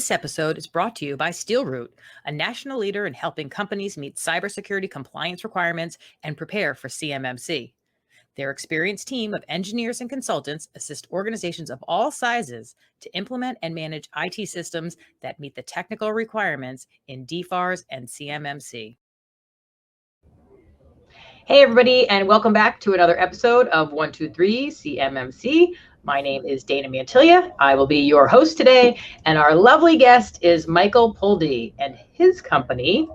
This episode is brought to you by SteelRoot, a national leader in helping companies meet cybersecurity compliance requirements and prepare for CMMC. Their experienced team of engineers and consultants assist organizations of all sizes to implement and manage IT systems that meet the technical requirements in DFARS and CMMC. Hey, everybody, and welcome back to another episode of 123 CMMC. My name is Dana Mantilia. I will be your host today, and our lovely guest is Michael Puldy, and his company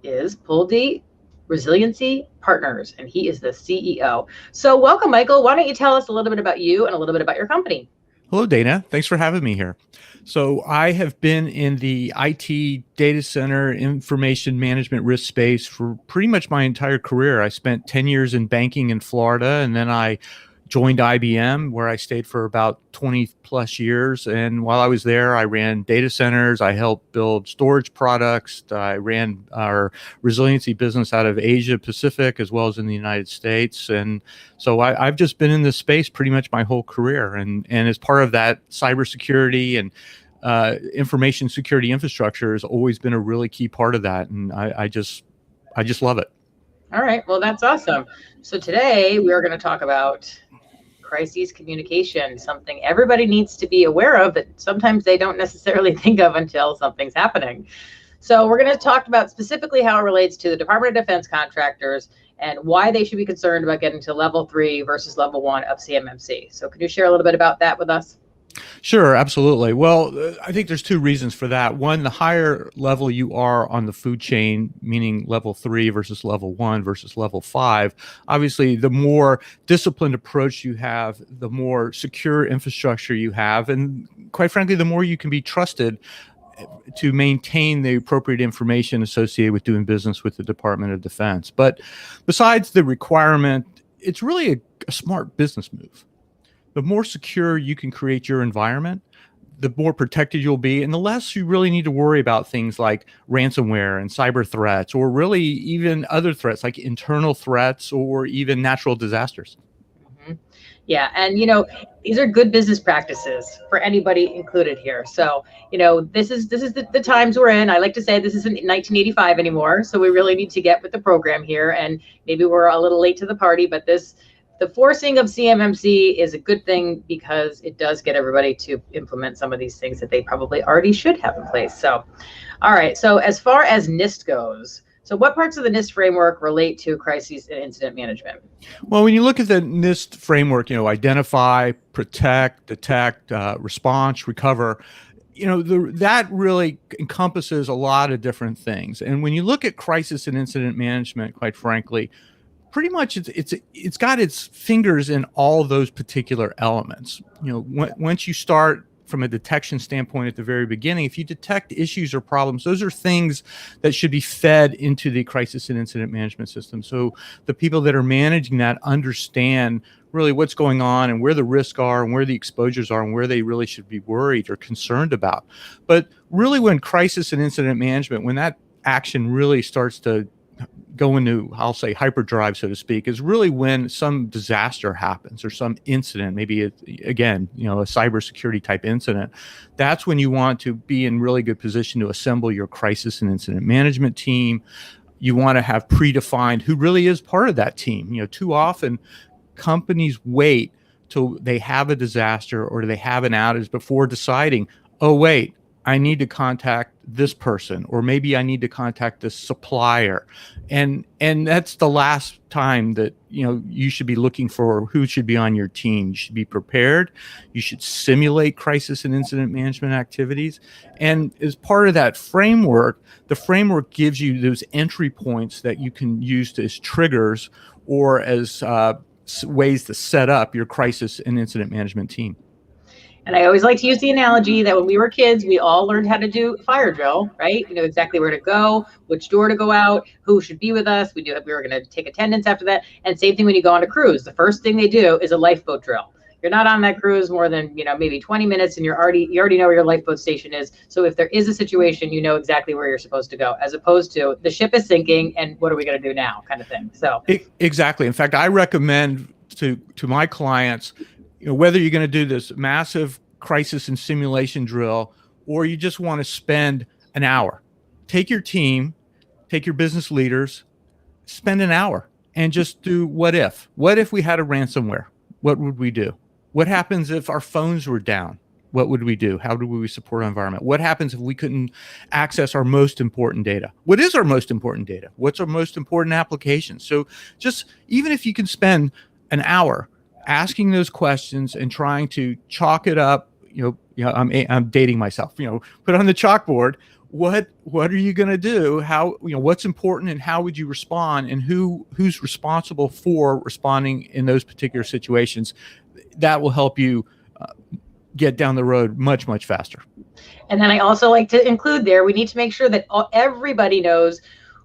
is Puldy Resiliency Partners, and he is the CEO. So welcome, Michael. Why don't you tell us a little bit about you and a little bit about your company? Hello, Dana. Thanks for having me here. So I have been in the IT data center information management risk space for pretty much my entire career. I spent 10 years in banking in Florida, and then I joined IBM, where I stayed for about 20 plus years. And while I was there, I ran data centers. I helped build storage products. I ran our resiliency business out of Asia Pacific, as well as in the United States. And so I've just been in this space pretty much my whole career. And as part of that, cybersecurity and information security infrastructure has always been a really key part of that. And I just love it. All right. Well, that's awesome. So today we are going to talk about crises communication, something everybody needs to be aware of that sometimes they don't necessarily think of until something's happening. So we're going to talk about specifically how it relates to the Department of Defense contractors and why they should be concerned about getting to level 3 versus level 1 of CMMC. So can you share a little bit about that with us? Sure, absolutely. Well, I think there's two reasons for that. One, the higher level you are on the food chain, meaning level 3 versus level 1 versus level 5, obviously the more disciplined approach you have, the more secure infrastructure you have, and quite frankly, the more you can be trusted to maintain the appropriate information associated with doing business with the Department of Defense. But besides the requirement, it's really a smart business move. The more secure you can create your environment, the more protected you'll be, and the less you really need to worry about things like ransomware and cyber threats, or really even other threats like internal threats or even natural disasters. Mm-hmm. Yeah, and these are good business practices for anybody included here. So this is the times we're in. I like to say this isn't 1985 anymore, so we really need to get with the program here. And maybe we're a little late to the party, but the forcing of CMMC is a good thing because it does get everybody to implement some of these things that they probably already should have in place. So, all right. So as far as NIST goes, so what parts of the NIST framework relate to crises and incident management? Well, when you look at the NIST framework, identify, protect, detect, response, recover, that really encompasses a lot of different things. And when you look at crisis and incident management, quite frankly, pretty much it's got its fingers in all those particular elements. Once you start from a detection standpoint at the very beginning, if you detect issues or problems, those are things that should be fed into the crisis and incident management system. So the people that are managing that understand really what's going on and where the risks are and where the exposures are and where they really should be worried or concerned about. But really when crisis and incident management, when that action really starts to go into, I'll say, hyperdrive, so to speak, is really when some disaster happens or some incident, maybe a cybersecurity type incident. That's when you want to be in really good position to assemble your crisis and incident management team. You want to have predefined who really is part of that team. Too often companies wait till they have a disaster or they have an outage before deciding, oh, wait, I need to contact this person, or maybe I need to contact this supplier. And that's the last time that, you should be looking for who should be on your team. You should be prepared. You should simulate crisis and incident management activities. And as part of that framework, the framework gives you those entry points that you can use as triggers or as ways to set up your crisis and incident management team. And I always like to use the analogy that when we were kids, we all learned how to do fire drill, right? Exactly where to go, which door to go out, who should be with us. We were going to take attendance after that. And same thing when you go on a cruise. The first thing they do is a lifeboat drill. You're not on that cruise more than, maybe 20 minutes and you already know where your lifeboat station is. So if there is a situation, you know exactly where you're supposed to go, as opposed to the ship is sinking and what are we going to do now kind of thing. So exactly. In fact, I recommend to my clients, whether you're going to do this massive crisis and simulation drill or you just want to spend an hour. Take your team, take your business leaders, spend an hour and just do what if. What if we had a ransomware? What would we do? What happens if our phones were down? What would we do? How do we support our environment? What happens if we couldn't access our most important data? What is our most important data? What's our most important applications? So just even if you can spend an hour asking those questions and trying to chalk it up, I'm dating myself, put on the chalkboard, what are you going to do? How, what's important and how would you respond, and who's responsible for responding in those particular situations? That will help you get down the road much, much faster. And then I also like to include there, we need to make sure that everybody knows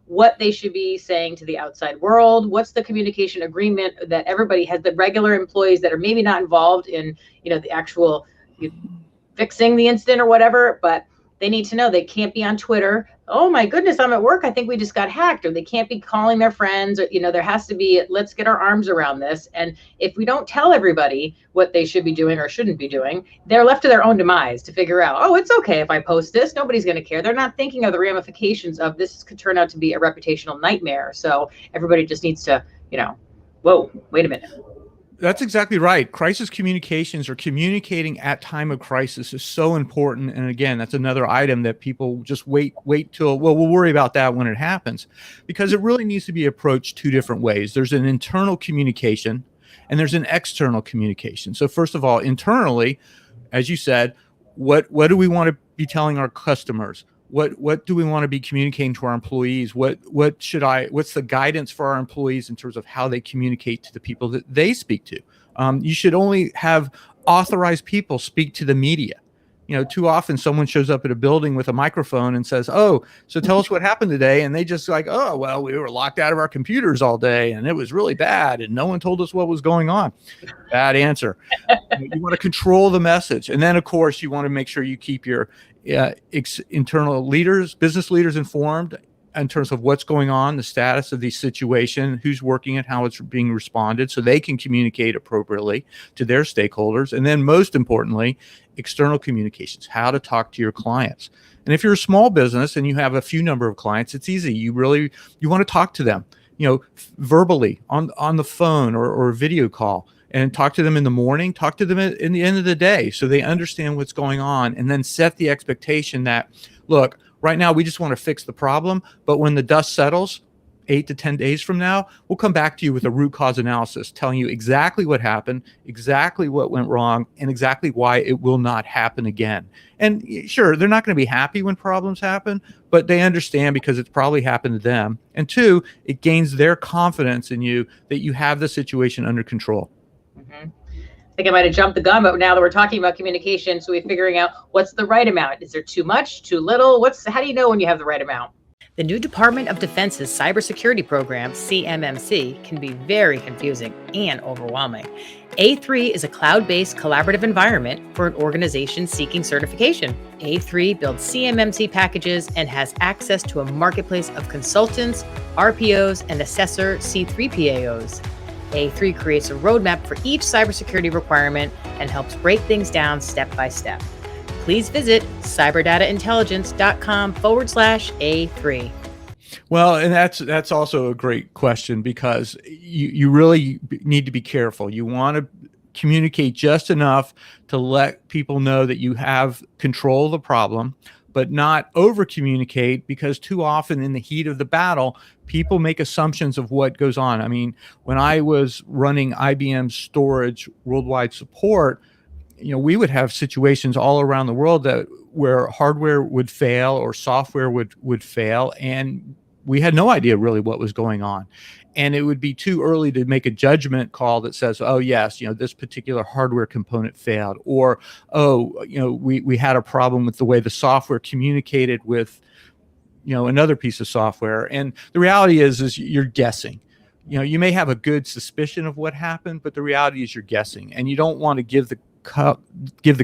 what they should be saying to the outside world. What's the communication agreement that everybody has, the regular employees that are maybe not involved in, the actual fixing the incident or whatever, but they need to know they can't be on Twitter. Oh my goodness, I'm at work, I think we just got hacked. Or they can't be calling their friends, or, there has to be, let's get our arms around this. And if we don't tell everybody what they should be doing or shouldn't be doing, they're left to their own demise to figure out, oh, it's okay if I post this, nobody's going to care. They're not thinking of the ramifications of this could turn out to be a reputational nightmare. So everybody just needs to, whoa, wait a minute. That's exactly right. Crisis communications, or communicating at time of crisis, is so important. And again, that's another item that people just wait till, well, we'll worry about that when it happens, because it really needs to be approached two different ways. There's an internal communication and there's an external communication. So first of all, internally, as you said, what do we want to be telling our customers? What do we want to be communicating to our employees? What's the guidance for our employees in terms of how they communicate to the people that they speak to? You should only have authorized people speak to the media. Too often someone shows up at a building with a microphone and says, oh, so tell us what happened today. And they just like, oh, well, we were locked out of our computers all day and it was really bad and no one told us what was going on. Bad answer. You want to control the message. And then, of course, you want to make sure you keep your internal leaders, business leaders informed in terms of what's going on, the status of the situation, who's working it, how it's being responded, so they can communicate appropriately to their stakeholders. And then most importantly, external communications, how to talk to your clients. And if you're a small business and you have a few number of clients, it's easy. You want to talk to them, verbally on the phone or a video call. And talk to them in the morning, talk to them in the end of the day so they understand what's going on, and then set the expectation that, look, right now we just want to fix the problem, but when the dust settles 8 to 10 days from now, we'll come back to you with a root cause analysis telling you exactly what happened, exactly what went wrong, and exactly why it will not happen again. And sure, they're not going to be happy when problems happen, but they understand because it's probably happened to them. And two, it gains their confidence in you that you have the situation under control. I think I might have jumped the gun, but now that we're talking about communication, so we're figuring out what's the right amount. Is there too much, too little? How do you know when you have the right amount? The new Department of Defense's cybersecurity program, CMMC, can be very confusing and overwhelming. A3 is a cloud-based collaborative environment for an organization seeking certification. A3 builds CMMC packages and has access to a marketplace of consultants, RPOs, and assessor C3PAOs. A3 creates a roadmap for each cybersecurity requirement and helps break things down step by step. Please visit cyberdataintelligence.com/A3. Well, and that's also a great question, because you really need to be careful. You want to communicate just enough to let people know that you have control of the problem, but not over communicate, because too often in the heat of the battle, people make assumptions of what goes on. I mean, when I was running IBM's storage worldwide support, we would have situations all around the world where hardware would fail or software would fail, and we had no idea really what was going on. And it would be too early to make a judgment call that says, oh, yes, this particular hardware component failed, or, oh, we had a problem with the way the software communicated with, another piece of software. And the reality is you're guessing. You may have a good suspicion of what happened, but the reality is you're guessing, and you don't want to give the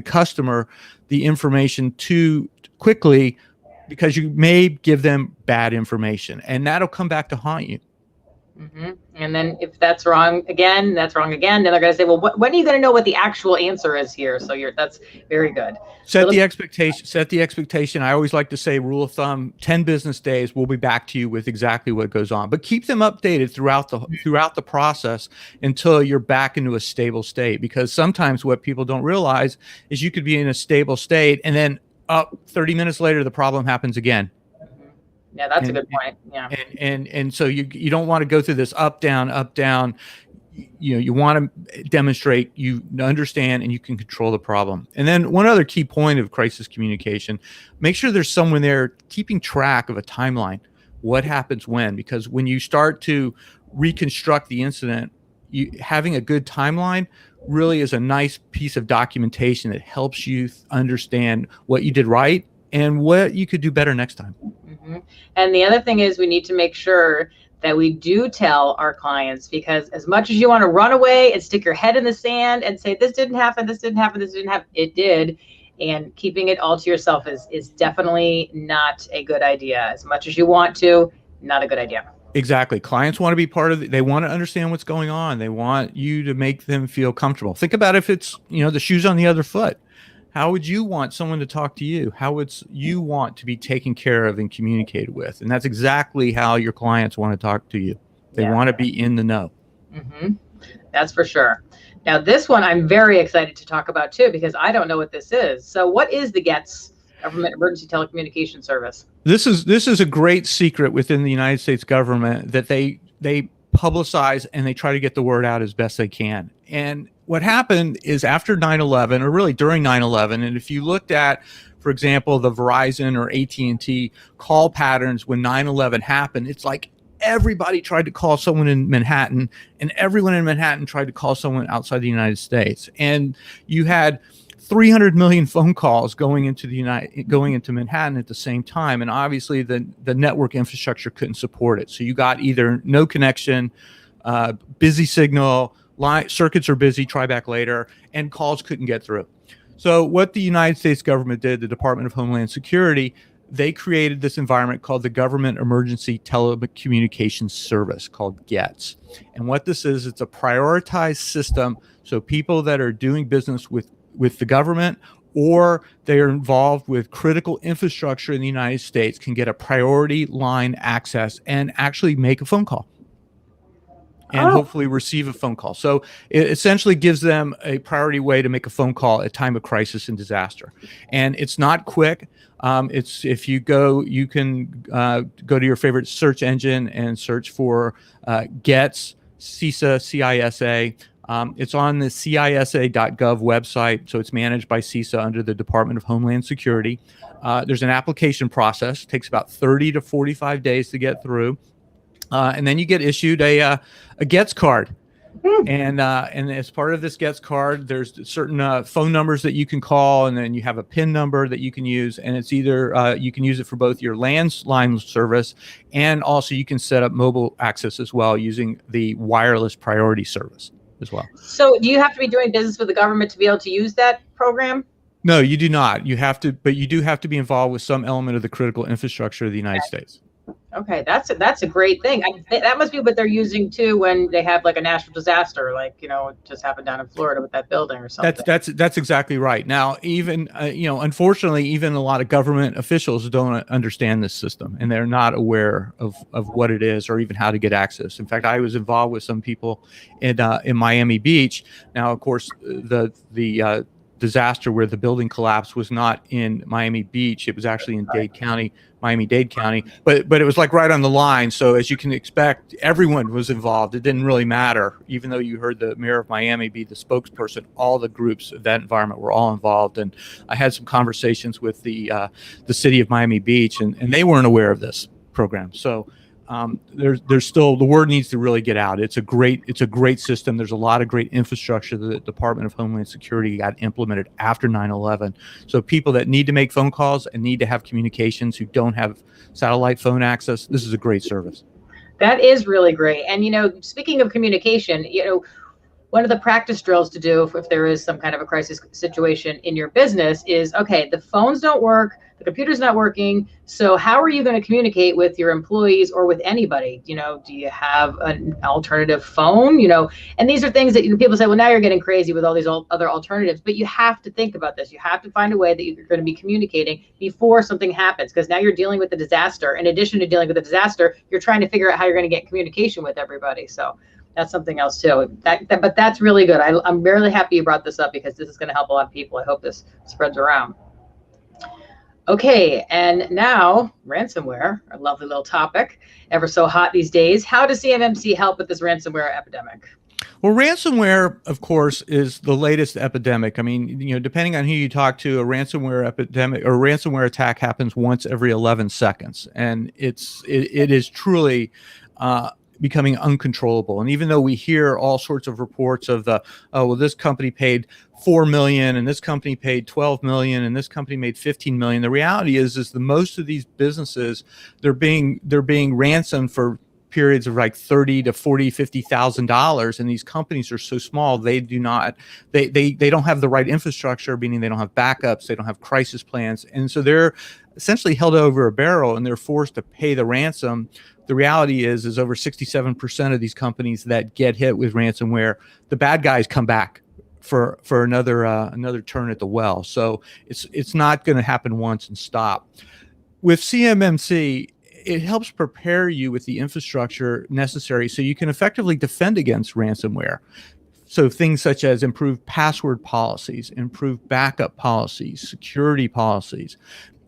customer the information too quickly, because you may give them bad information, and that'll come back to haunt you. And then if that's wrong again, that's wrong again. Then they're going to say, well, when are you going to know what the actual answer is here? So that's very good. Set the expectation. Set the expectation. I always like to say, rule of thumb: 10 business days, we'll be back to you with exactly what goes on. But keep them updated throughout the process until you're back into a stable state. Because sometimes what people don't realize is you could be in a stable state, and then 30 minutes later, the problem happens again. Yeah, that's a good point. Yeah. And so you don't want to go through this up, down, up, down. You want to demonstrate you understand and you can control the problem. And then one other key point of crisis communication, make sure there's someone there keeping track of a timeline. What happens when? Because when you start to reconstruct the incident, having a good timeline really is a nice piece of documentation that helps you understand what you did right and what you could do better next time. And the other thing is we need to make sure that we do tell our clients, because as much as you want to run away and stick your head in the sand and say, this didn't happen, this didn't happen, this didn't happen, it did. And keeping it all to yourself is definitely not a good idea. As much as you want to, not a good idea. Exactly. Clients want to be part of it. They want to understand what's going on. They want you to make them feel comfortable. Think about if it's, the shoe's on the other foot. How would you want someone to talk to you? How would you want to be taken care of and communicated with? And that's exactly how your clients want to talk to you. They want to be in the know. That's for sure. Now, this one I'm very excited to talk about too, because I don't know what this is. So what is the GETS, Government Emergency Telecommunications Service? This is a great secret within the United States government that they publicize and they try to get the word out as best they can. And what happened is after 9/11, or really during 9/11, and if you looked at, for example, the Verizon or AT&T call patterns when 9/11 happened, it's like everybody tried to call someone in Manhattan, and everyone in Manhattan tried to call someone outside the United States. And you had 300 million phone calls going into Manhattan at the same time, and obviously the network infrastructure couldn't support it. So you got either no connection, busy signal, circuits are busy, try back later, and calls couldn't get through. So what the United States government did, the Department of Homeland Security, they created this environment called the Government Emergency Telecommunications Service, called GETS. And what this is, it's a prioritized system, so people that are doing business with the government or they are involved with critical infrastructure in the United States can get a priority line access and actually make a phone call and hopefully receive a phone call. So it essentially gives them a priority way to make a phone call at time of crisis and disaster. And it's not quick. It's if you can go to your favorite search engine and search for GETS, CISA, CISA. It's on the CISA.gov website, so it's managed by CISA under the Department of Homeland Security. There's an application process. It takes about 30 to 45 days to get through. And then you get issued a GETS card. And as part of this GETS card, there's certain phone numbers that you can call, and then you have a PIN number that you can use. And it's either you can use it for both your landline service, and also you can set up mobile access as well using the wireless priority service as well. So do you have to be doing business with the government to be able to use that program? No, you do not. You have to, but you do have to be involved with some element of the critical infrastructure of the United States. Okay, that's a great thing. That must be what they're using too when they have like a national disaster, like it just happened down in Florida with that building or something. That's exactly right. Now, even unfortunately, even a lot of government officials don't understand this system, and they're not aware of what it is or even how to get access. In fact, I was involved with some people in Miami Beach. Now, of course, the disaster where the building collapsed was not in Miami Beach. It was actually in Dade County, Miami-Dade County, but it was like right on the line. So as you can expect, everyone was involved. It didn't really matter, even though you heard the mayor of Miami be the spokesperson. All the groups of that environment were all involved, and I had some conversations with the city of Miami Beach, and they weren't aware of this program. So there's still, the word needs to really get out. It's a great system. There's a lot of great infrastructure that the Department of Homeland Security got implemented after 9/11. So people that need to make phone calls and need to have communications who don't have satellite phone access, this is a great service. That is really great. And speaking of communication, one of the practice drills to do if there is some kind of a crisis situation in your business is, okay, the phones don't work, the computer's not working. So how are you going to communicate with your employees or with anybody? You know, do you have an alternative phone? You know, and these are things that people say, well, now you're getting crazy with all these other alternatives, but you have to think about this. You have to find a way that you're going to be communicating before something happens, because now you're dealing with the disaster. In addition to dealing with the disaster, you're trying to figure out how you're going to get communication with everybody. So that's something else too. But that's really good. I'm really happy you brought this up, because this is going to help a lot of people. I hope this spreads around. Okay, and now ransomware, a lovely little topic, ever so hot these days. How does CMMC help with this ransomware epidemic? Well, ransomware, of course, is the latest epidemic. I mean, you know, depending on who you talk to, a ransomware epidemic or ransomware attack happens once every 11 seconds, and it is truly becoming uncontrollable. And even though we hear all sorts of reports of this company paid $4 million and this company paid $12 million and this company made $15 million, the reality is the most of these businesses, they're being ransomed for periods of like $30,000 to $40,000, $50,000, and these companies are so small they don't have the right infrastructure, meaning they don't have backups, they don't have crisis plans, and so they're essentially held over a barrel and they're forced to pay the ransom. The reality is over 67% of these companies that get hit with ransomware, the bad guys come back for another turn at the well. So it's not going to happen once and stop. With CMMC, it helps prepare you with the infrastructure necessary so you can effectively defend against ransomware. So things such as improved password policies, improved backup policies, security policies,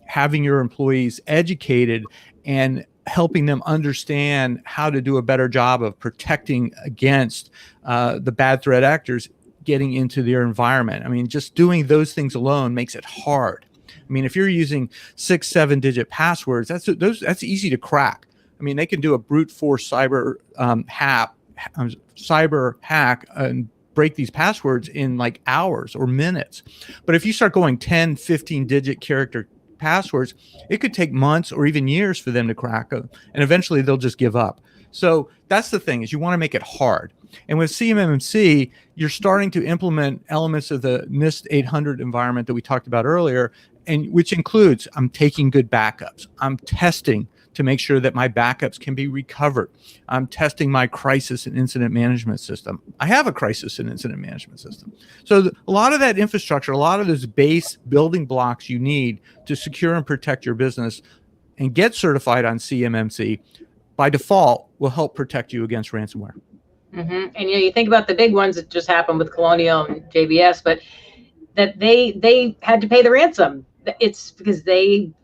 having your employees educated and helping them understand how to do a better job of protecting against the bad threat actors getting into their environment. I mean, just doing those things alone makes it hard. I mean, if you're using 6-7 digit passwords, that's easy to crack. I mean, they can do a brute force cyber hack and break these passwords in like hours or minutes. But if you start going 10, 15 digit character passwords, it could take months or even years for them to crack them, and eventually they'll just give up. So that's the thing, is you want to make it hard. And with CMMC, you're starting to implement elements of the NIST 800 environment that we talked about earlier, and which includes I'm taking good backups. I'm testing to make sure that my backups can be recovered. I'm testing my crisis and incident management system. I have a crisis and incident management system. So a lot of that infrastructure, a lot of those base building blocks you need to secure and protect your business and get certified on CMMC by default will help protect you against ransomware. Mm-hmm. And you think about the big ones that just happened with Colonial and JBS, but that they had to pay the ransom. It's because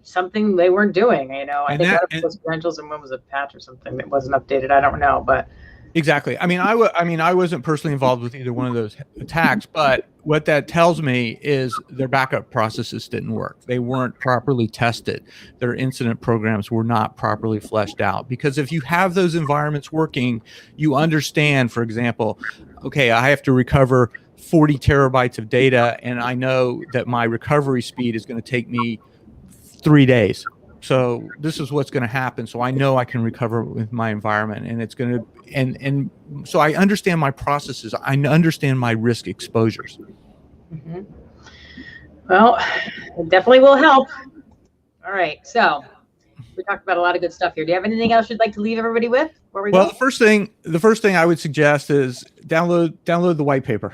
something they weren't doing, you know. I think that was credentials, and one was a patch or something that wasn't updated. I don't know, but exactly. I mean, I wasn't personally involved with either one of those attacks, but what that tells me is their backup processes didn't work. They weren't properly tested. Their incident programs were not properly fleshed out. Because if you have those environments working, you understand, for example, okay, I have to recover 40 terabytes of data, and I know that my recovery speed is going to take me 3 days. So this is what's going to happen. So I know I can recover with my environment, and it's going to, and so I understand my processes. I understand my risk exposures. Mm-hmm. Well, it definitely will help. All right. So we talked about a lot of good stuff here. Do you have anything else you'd like to leave everybody with? Well, the first thing I would suggest is download the white paper.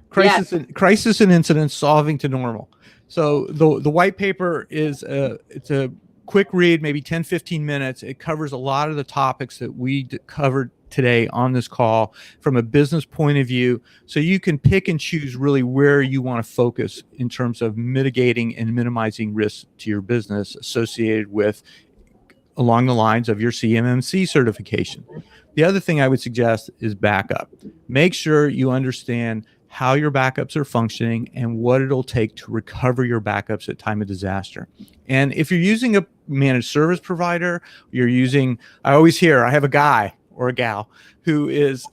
Crisis and incidents solving to normal. So the white paper is it's a quick read, maybe 10, 15 minutes. It covers a lot of the topics that we covered today on this call from a business point of view. So you can pick and choose really where you want to focus in terms of mitigating and minimizing risks to your business associated with along the lines of your CMMC certification. The other thing I would suggest is backup. Make sure you understand how your backups are functioning and what it'll take to recover your backups at time of disaster. And if you're using a managed service provider, I always hear, I have a guy or a gal who is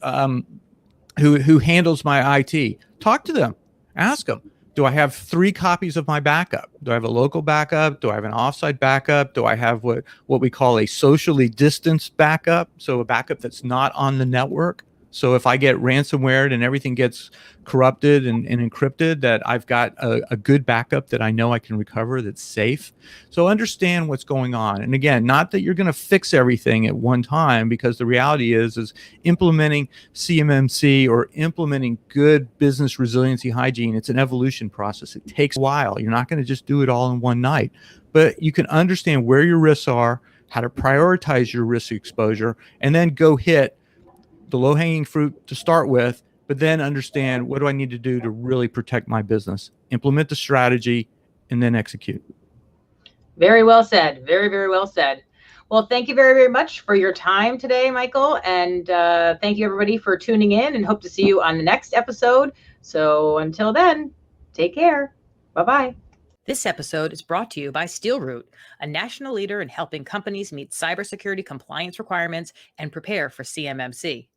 who handles my IT. Talk to them, ask them, do I have 3 copies of my backup? Do I have a local backup? Do I have an offsite backup? Do I have what we call a socially distanced backup? So a backup that's not on the network. So if I get ransomware and everything gets corrupted and encrypted, that I've got a good backup that I know I can recover that's safe. So understand what's going on. And again, not that you're going to fix everything at one time, because the reality is implementing CMMC or implementing good business resiliency hygiene, it's an evolution process. It takes a while. You're not going to just do it all in one night, but you can understand where your risks are, how to prioritize your risk exposure, and then go hit the low-hanging fruit to start with, but then understand, what do I need to do to really protect my business? Implement the strategy and then execute. Very well said. Very, very well said. Well, thank you very, very much for your time today, Michael. And thank you, everybody, for tuning in, and hope to see you on the next episode. So until then, take care. Bye-bye. This episode is brought to you by SteelRoot, a national leader in helping companies meet cybersecurity compliance requirements and prepare for CMMC.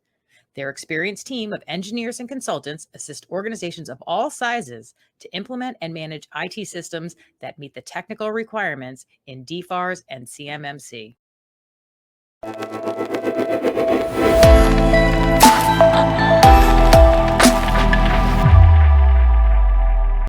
Their experienced team of engineers and consultants assist organizations of all sizes to implement and manage IT systems that meet the technical requirements in DFARS and CMMC.